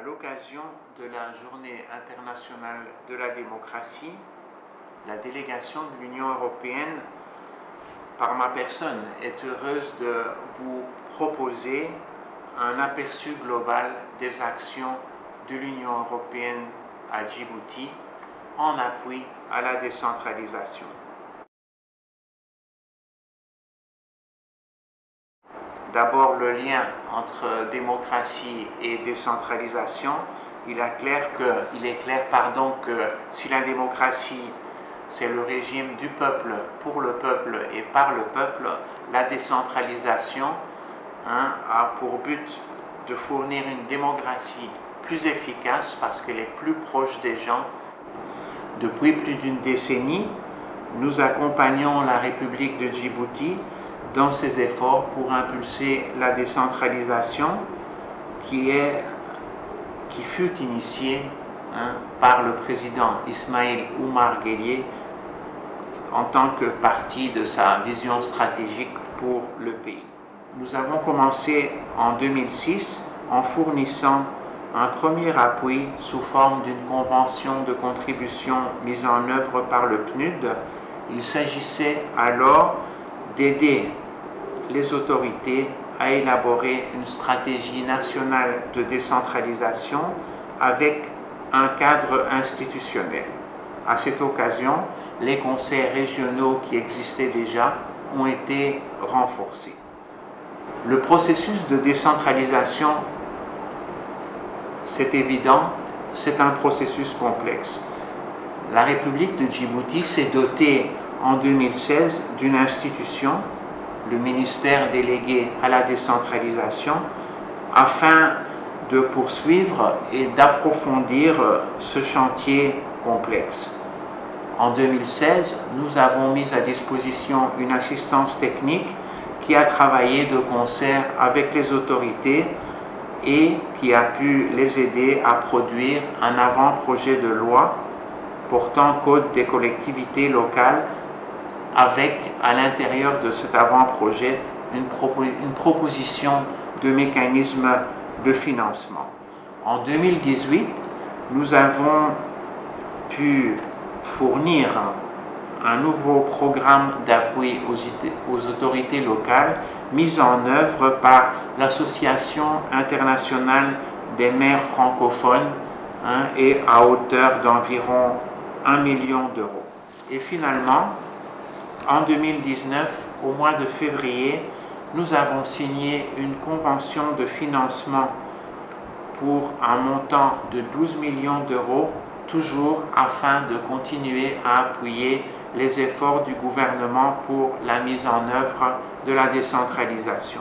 l'occasion de la Journée internationale de la démocratie, la délégation de l'Union européenne, par ma personne, est heureuse de vous proposer un aperçu global des actions de l'Union européenne à Djibouti en appui à la décentralisation. D'abord, le lien entre démocratie et décentralisation. Il est clair que si la démocratie, c'est le régime du peuple, pour le peuple et par le peuple, la décentralisation a pour but de fournir une démocratie plus efficace parce qu'elle est plus proche des gens. Depuis plus d'une décennie, nous accompagnons la République de Djibouti dans ses efforts pour impulser la décentralisation qui fut initiée par le président Ismaïl Omar Guelleh en tant que partie de sa vision stratégique pour le pays. Nous avons commencé en 2006 en fournissant un premier appui sous forme d'une convention de contribution mise en œuvre par le PNUD. Il s'agissait alors d'aider les autorités à élaborer une stratégie nationale de décentralisation avec un cadre institutionnel. À cette occasion, les conseils régionaux qui existaient déjà ont été renforcés. Le processus de décentralisation, c'est évident, c'est un processus complexe. La République de Djibouti s'est dotée en 2016 d'une institution, le ministère délégué à la décentralisation, afin de poursuivre et d'approfondir ce chantier complexe. En 2016, nous avons mis à disposition une assistance technique qui a travaillé de concert avec les autorités et qui a pu les aider à produire un avant-projet de loi portant code des collectivités locales avec, à l'intérieur de cet avant-projet, une proposition de mécanisme de financement. En 2018, nous avons pu fournir un nouveau programme d'appui aux autorités locales mis en œuvre par l'Association internationale des maires francophones et à hauteur d'environ 1 million d'euros. Et finalement, en 2019, au mois de février, nous avons signé une convention de financement pour un montant de 12 millions d'euros, toujours afin de continuer à appuyer les efforts du gouvernement pour la mise en œuvre de la décentralisation.